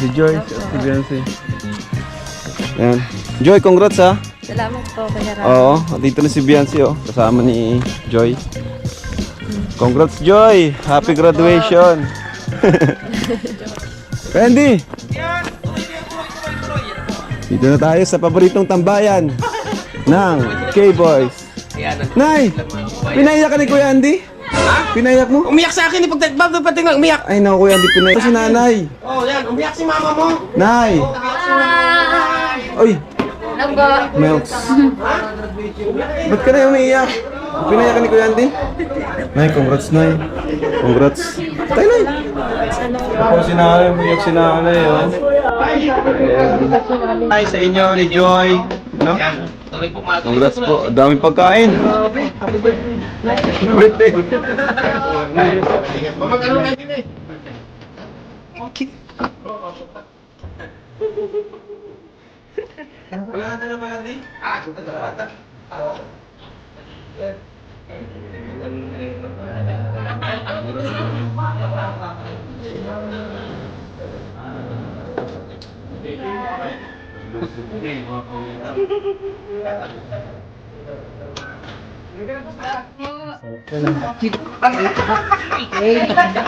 Si Joy, si Beyonce. Ayan. Joy, congrats ha. Salamat po, Kuya Ram. Oo, dito na si Beyonce oh, kasama ni Joy. Congrats Joy! Happy graduation! Candy! Dito na tayo sa paboritong tambayan ng K-Boys. Nay! Pinaiyak ka ni Kuya Andy? Ha? Pinaiyak mo? Umiyak sa akin, pagdating lang umiyak. Ay naku Kuya Andy, pinaiyak. Ito si nanay. Oh, yan, umiyak si mama mo. Nay! Uy! Melks. Ba't ka na umiiyak? Pinaiyak ka ni Kuya Andy? Nay, congrats Nay. Congrats. Tay Nay! Ako si nanay, umiiyak si nanay oh. Ay, sa inyo ni Joy. No? Congrats po. Daming pagkain. Happy birthday. Wala na naman Andy.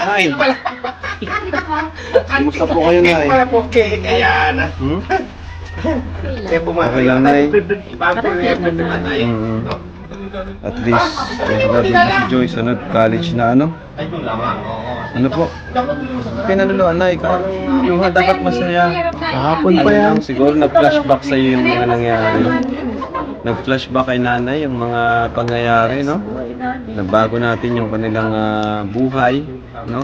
Nay. Kumusta po kayo, Nay? Okay, ayan. Okay lang, Nay. At least, graduate na si Joy sa college na ano? Ano po? Pinaluluan na ikaw. Yung dapat masaya. Kahapon pa yan. Siguro nag-flashback sa iyo yung mga nangyari. Nag-flashback kay nanay yung mga pangyayari, no? Nabago natin yung kanilang buhay, no?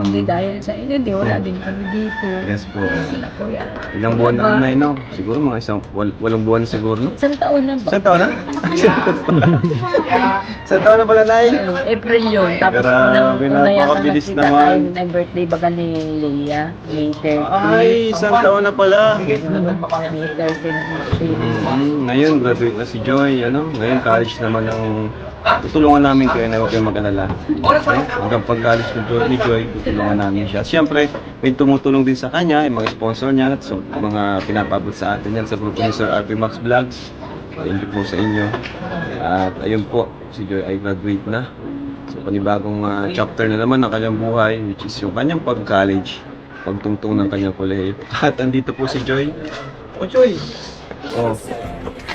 Hindi dahil sa inyo, di wala din kami dito. Yes po. Wala po yan. Ilang buwan na nanay, no? Siguro mga walong buwan siguro, no? Isang taon na ba? Isang taon na? Isang taon na pala, Nay? April yun. Tapos Grabe, napakabilis naman. Nag-birthday baga ni Leia. May 30. Ay, isang taon na pala. May 30 na Ngayon, graduate na si Joy, ano? Ngayon, college naman ang tutulungan namin kayo na huwag kayong mag-alala. Okay? Hanggang pag-college ni Joy, tutulungan namin siya. Siyempre, may tumutulong din sa kanya, yung mga sponsor niya, at so, mga pinapabot sa atin yan sa grupo ni Sir RP Max Vlogs. Thank you po sa inyo. At ayun po, si Joy ay graduate na. So, panibagong chapter na naman ng kanyang buhay, which is yung kanyang pag-college, pagtungtong ng kanyang kolehiyo. At andito po si Joy. Oh, Joy! Oh,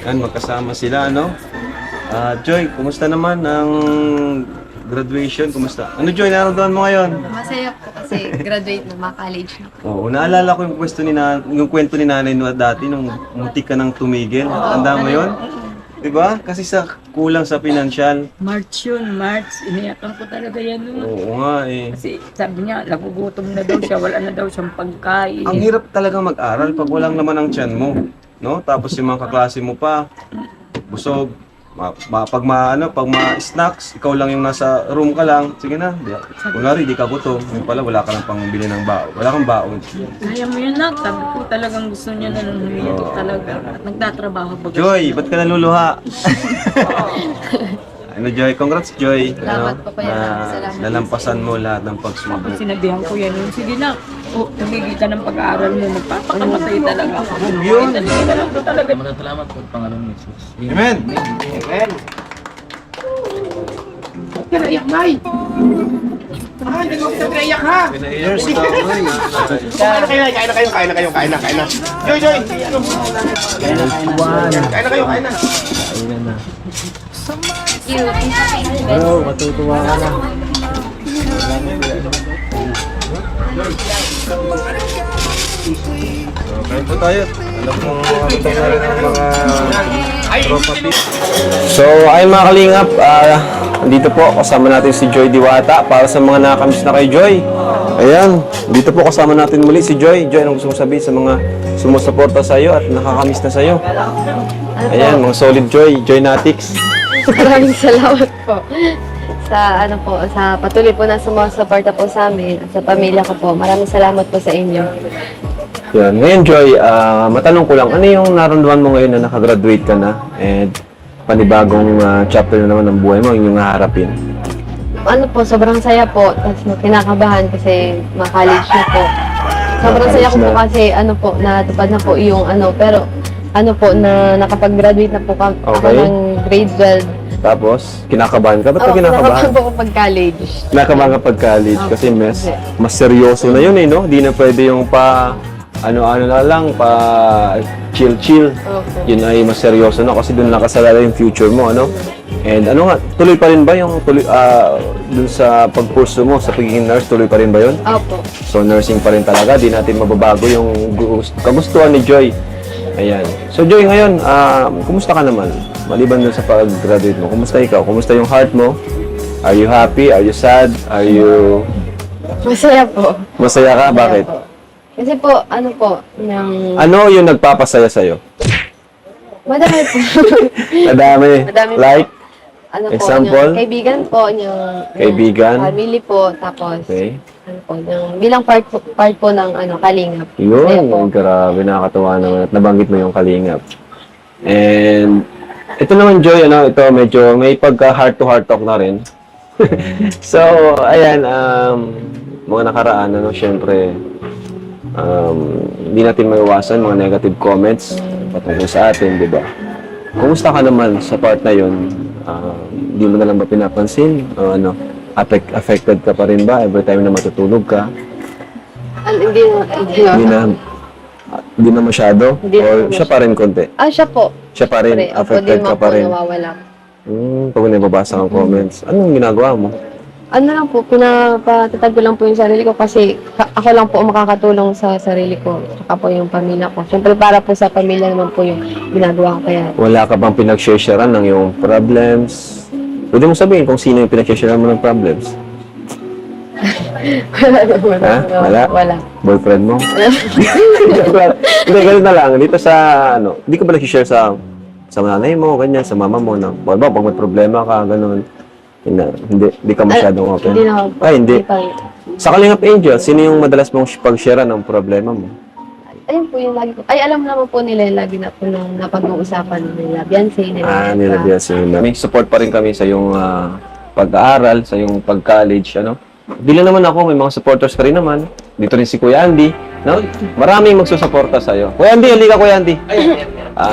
yan, magkasama sila, no? Joy, kumusta naman ang graduation? Kumusta? Ano, Joy, naramdaman mo ngayon? Masaya po kasi graduate na, college na. Oo, naalala ko yung kwento ni nanay no dati nung muntik ka nang tumigil. Tanda mo yun? Diba? Kasi sa kulang sa pinansyal. March yun, March. Iniyakan ko talaga yan nun. Oo nga eh. Kasi sabi niya, nagugutom na daw siya, wala na daw siyang pagkain. Ang hirap talaga mag-aral pag walang naman ang tiyan mo. No? Tapos yung mga kaklase mo pa, busog. Pag ma-snacks, ikaw lang yung nasa room ka lang, sige na. Kunwari, di ka gutom. Yung pala, wala ka lang pang bili ng baon. Wala kang baon. Kaya mo yun na, sabi ko talagang gusto niya na nung humiyot talaga. At nagtatrabaho pa. Joy, ba't ka naluluha? Ano, Joy? Congrats, Joy. Salamat po, Kuya Ram. Salamat. Nalampasan mo lahat ng pagsubok. Sinabihan ko yan yun, sige na. O, tumigil ka ng pag-aaral mo, magpapakamatay talaga. Yun. Salamat po, Panginoon Jesus. Amen. Amen. Pinaiyak, Nay. Ay, hindi ko kita pinaiyak, ha? Years na, Kain na kayo. Joy, Joy. Kain na. Bro, matutuwa ka na. Kain po tayo. Alam mo, mga tropa pit. So, ay mga kalingap, dito po kasama natin si Joy Diwata para sa mga nakakamiss na kay Joy. Ayan, dito po kasama natin muli si Joy. Joy, anong gusto mong sabihin sa mga sumusuporta sa iyo at nakakamiss na sa iyo? Ayan, mga solid Joy Natics. Maraming salamat po sa sa patuloy po na sumusuporta po sa amin at sa pamilya ko po. Maraming salamat po sa inyo. Yan. Ngayon, Joy, matanong ko lang, ano yung naramdaman mo ngayon na nakagraduate ka na and panibagong chapter na naman ng buhay mo, yung haharapin? Ano po, sobrang saya po. Tapos kinakabahan kasi ma-college na po. Sobrang saya ko po kasi ano po, natupad na po yung ano, pero ano po, na nakapag-graduate na po ako Okay. ng grade 12. Tapos, kinakabahan ka? Ba't ka kinakabahan? po ako pag-college. Kinakabahan ka pag college Oh, kasi okay. mas seryoso na yun eh, no? Di na pwede yung ano-ano na lang, chill-chill. Opo. Yun ay mas seryoso na kasi doon nakasalala yung future mo, ano? And ano nga, tuloy pa rin ba yung dun sa pagpurso mo sa pagiging nurse, tuloy pa rin ba yun? Opo. So nursing pa rin talaga, di natin mababago yung kagustuhan ni Joy. Ayan. So Joy, ngayon, kumusta ka naman? Maliban dun sa pag-graduate mo, kumusta ikaw? Kumusta yung heart mo? Are you happy? Are you sad? Are you... Masaya po. Masaya ka? Bakit? Masaya po. Kasi po, ano po, ng... Ano yung nagpapasaya sa'yo? Madami po. Madami. Madami po. Like? Ano Example? po, yung kaibigan po, yung Kaibigan? family po, tapos Okay. ano po, yung bilang part po ng ano, kalingap. Masaya po. Yun, grabe, nakakatawa naman at nabanggit mo yung kalingap. And ito naman Joy, ito medyo may pagka heart to heart talk na rin. So, ayan, mga nakaraan, syempre, hindi natin maiwasan mga negative comments patungkol sa atin, di ba? Kumusta ka naman sa part na yun? Hindi mo na lang ba pinapansin? O affected ka pa rin ba every time na matutulog ka? Hindi Hindi na masyado? Hindi na Or masyado. siya pa rin konti? siya po. Siya pa rin? Opo, Affected di ka man pa po rin? nawawala. Pag nababasa kang comments, anong ginagawa mo? Ano lang po, pinapatatag ko lang po yung sarili ko kasi ako lang po ang makakatulong sa sarili ko, saka po yung pamilya ko. Siyempre para po sa pamilya naman po yung ginagawa ko kaya. Wala ka bang pinag-sharean ng iyong problems? Pwede mo sabihin kung sino yung pinag-sharean mo ng problems? Ha? Wala? Wala. Boyfriend mo? Hindi, ganun na lang. Dito sa, hindi ka ba nag-share sa nanay mo, ganyan, sa mama mo, pag may problema ka, ganun. Hindi ka masyadong open. Hindi na po. Ay, hindi. pa. Sa Kalingap Angel, sino yung madalas mong pag-share ng problema mo? Ayun po yung lagi po. Ay, alam naman po nila yung lagi na po nung napag-uusapan nila. Beyonce, nila. Nilabyan sila. May support pa rin kami sa yung pag-aaral, sa yung pag-college, Di lang naman ako, may mga supporters ka rin naman. Dito rin si Kuya Andy, Maraming magsusuporta sa iyo. Kuya Andy, halika Kuya Andy.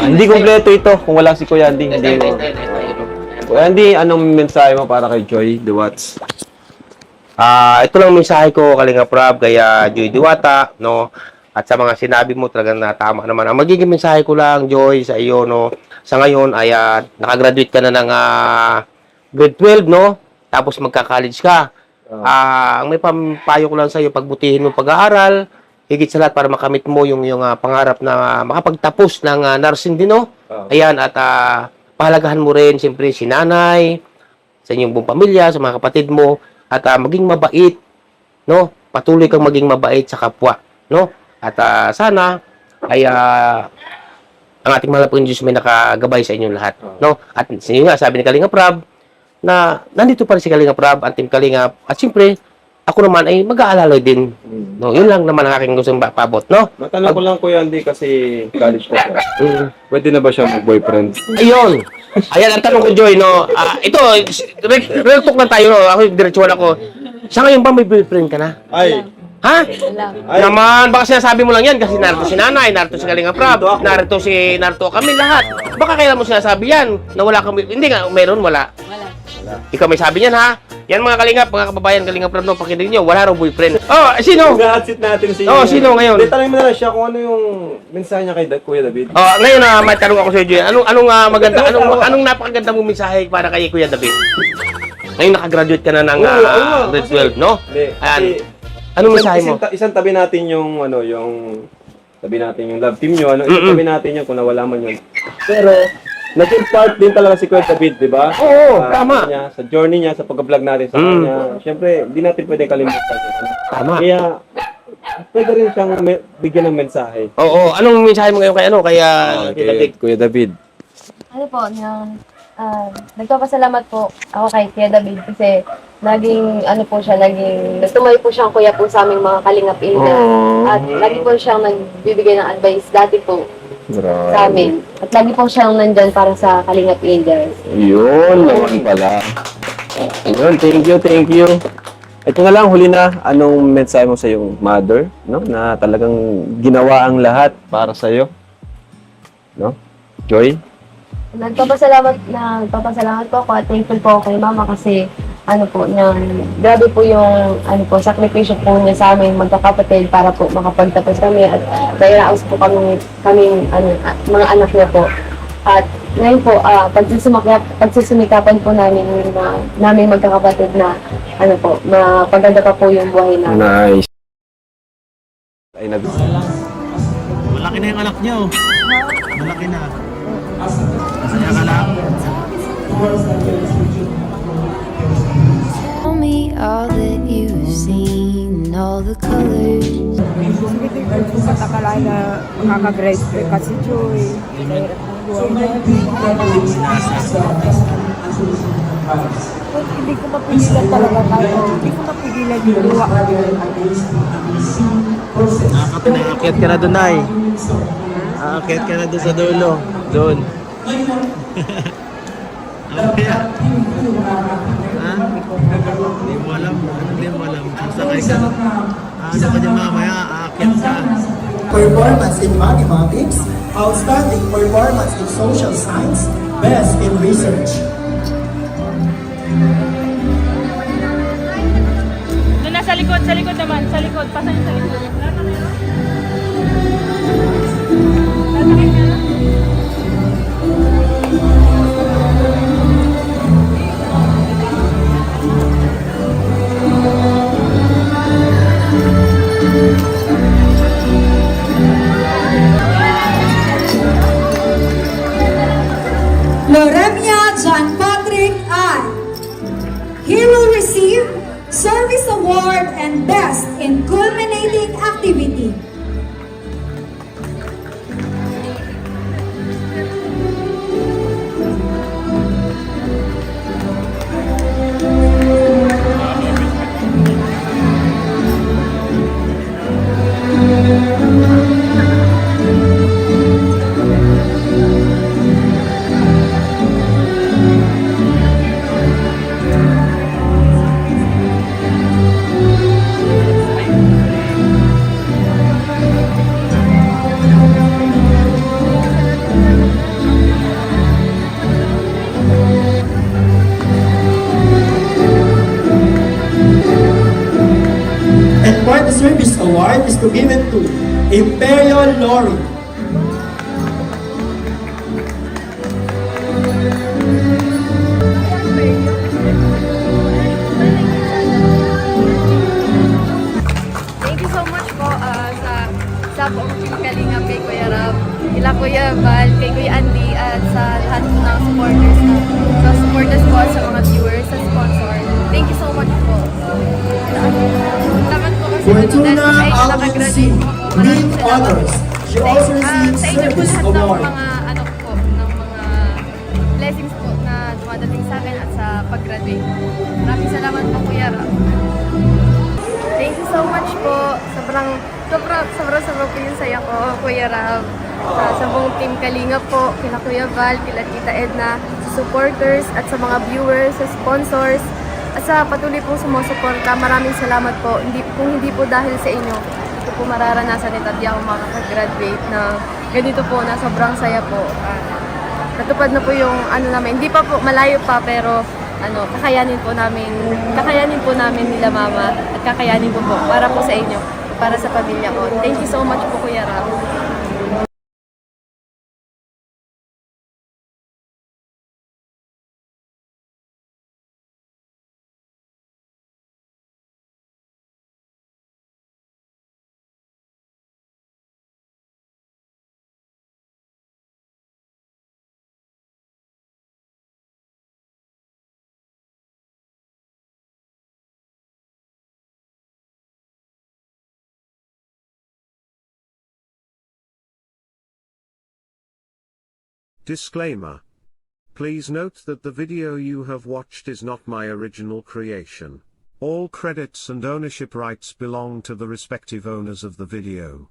Hindi kompleto ito kung wala si Kuya Andy. Hindi mo. Kuya Andy, anong mensahe mo para kay Joy Diwats? Ito lang ang mensahe ko, Kalinga Prab, kaya Joy Diwata, At sa mga sinabi mo, talagang tama naman. Ang magiging mensahe ko lang, Joy, sa iyo, Sa ngayon ay nakagraduate ka na ng grade 12, Tapos magka-college ka. Ang may pampayo ko lang sa iyo, pagbutihin mo pag-aaral, higit sa lahat para makamit mo yung pangarap na makapagtapos ng nursing din, Ayan, at pahalagahan mo rin, siyempre, si nanay, sa inyong buong pamilya, sa mga kapatid mo, at maging mabait, Patuloy kang maging mabait sa kapwa, At sana ay ang ating mahal pong Diyos may nakagabay sa inyong lahat, At sinyo nga, sabi ni Kalinga Prab, na nandito pa rin si Kalinga Prab, ang Team Kalinga, at siyempre, ako naman ay mag-aalala din. Yun lang naman ang aking gustong paabot, Matanong ko lang Kuya Andy kasi college ko siya. Pwede na ba siya mag-boyfriend? Ayun. Ayan, ang tanong ko, Joy, ito, real talk lang tayo, Ako, diretsuhan ako. Sa ngayon ba may boyfriend ka na? Ay, Ha? Wala. Naman, baka sinasabi mo lang yan kasi narito si nanay, narito si Kalinga Prab, narito kami lahat. Baka kailan mo sinasabi yan na wala kami, hindi nga, meron, wala. Wala. Ikaw may sabi niyan, ha? Yan mga Kalingap, mga kababayan Kalinga Prab, pakinig niyo, wala raw boyfriend. Sino? mag-hotsit natin si... Sino ngayon? Hindi, tanongin mo na lang siya kung ano yung mensahe niya kay Kuya David. Ngayon may tanong ako sa iyo, Joy. Anong napakaganda mong mensahe para kay Kuya David? Ngayon nakagraduate ka na ng grade 12, Hindi, Ayan. kasi- Anong mensahe mo? Isang tabi natin yung tabi natin yung love team nyo, isang tabi natin yung kung nawala man yun. Pero, naging part din talaga si Kuya David, di ba? Oo, tama. Sa journey niya, sa pag-vlog natin sa kanya. Siyempre, hindi natin pwede kalimutan yun. Tama. Kaya, pwede rin siyang bigyan ng mensahe. Oo, anong mensahe mo ngayon kay Kuya David? Kuya David. Ano po, nagpapasalamat po ako kay Kuya David kasi naging nagtumayo po siyang kuya po sa aming mga Kalingap Ilga. At lagi po siyang nagbibigay ng advice dati po sa amin. At lagi po siyang nandyan para sa Kalingap Angels. Yun naman pala. Yun, thank you. Ito na lang, huli na, anong mensahe mo sa iyong mother, no? Na talagang ginawa ang lahat para sa iyo, no? Joy? Nagpapasalamat po ako at thankful po ako kay mama kasi ano po, grabe po yung sakripisyo po niya sa aming magkakapatid para po makapagtapos kami at nairaos po kaming mga anak niya po. At ngayon po, pagsusumikapan po namin magkakapatid na mapaganda pa po yung buhay namin. Nice. Ay, Malaki na yung anak niyo. Malaki na. Masaya ka lang. Tell me all that you've seen, all the colors. Hindi ko patakalain na makakagraduate kasi Joy. Mahirap ang buhay na. Hindi ko mapigilan talaga tayo. Hindi ko mapigilan yung luwa. Aakyat ka na doon, Nay. Aakyat ka na doon sa dulo. Doon. Ano kaya? Ha? Hindi mo alam. Hindi mo alam. Sasakay ka. Ano ka dyan mamaya? Aakyat ka. Performance in mathematics, outstanding performance in social science, best in research. Doon na sa likod naman, sa likod, pasan sa likod. Loremia John Patrick I. He will receive Service Award and Best in Culminating Activity. And for the service award is to given to Imperial Lori. Thank you so much po sa buong Team Kalingap kay Kuya Rab, kila Kuya Val, kay Kuya Andy, at sa lahat po ng supporters sa supporters po, sa mga viewers, sa sponsor. Thank you so much po. Salamat po kasi Fortuna ay Alvin nakagraduate C. po ako. Main honors. She also received Sa inyo po Service lahat ng Award. mga blessings po na dumadating sa akin at sa pag-graduate. Maraming salamat po, Kuya Rab. Thank you so much po. Sobrang po yung saya ko, Kuya Rab. Sa buong Team Kalinga po, kila Kuya Val, kila Tita Edna, sa supporters at sa mga viewers, sa sponsors, at sa patuloy pong sumusuporta. Maraming salamat po. Kung hindi po dahil sa inyo, ito po mararanasan at di ako makakagraduate na ganito po, na sobrang saya po. Natupad na po yung namin. Hindi pa po, malayo pa, pero kakayanin po namin nila mama at kakayanin ko po para po sa inyo, para sa pamilya ko. Thank you so much po, Kuya Rab. Disclaimer. Please note that the video you have watched is not my original creation. All credits and ownership rights belong to the respective owners of the video.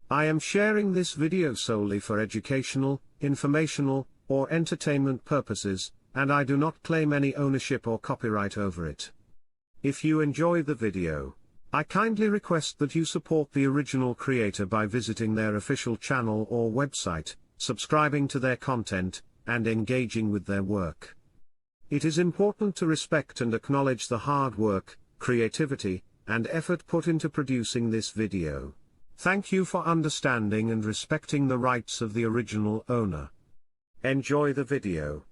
I am sharing this video solely for educational, informational, or entertainment purposes, and I do not claim any ownership or copyright over it. If you enjoy the video, I kindly request that you support the original creator by visiting their official channel or website, subscribing to their content, and engaging with their work. It is important to respect and acknowledge the hard work, creativity, and effort put into producing this video. Thank you for understanding and respecting the rights of the original owner. Enjoy the video.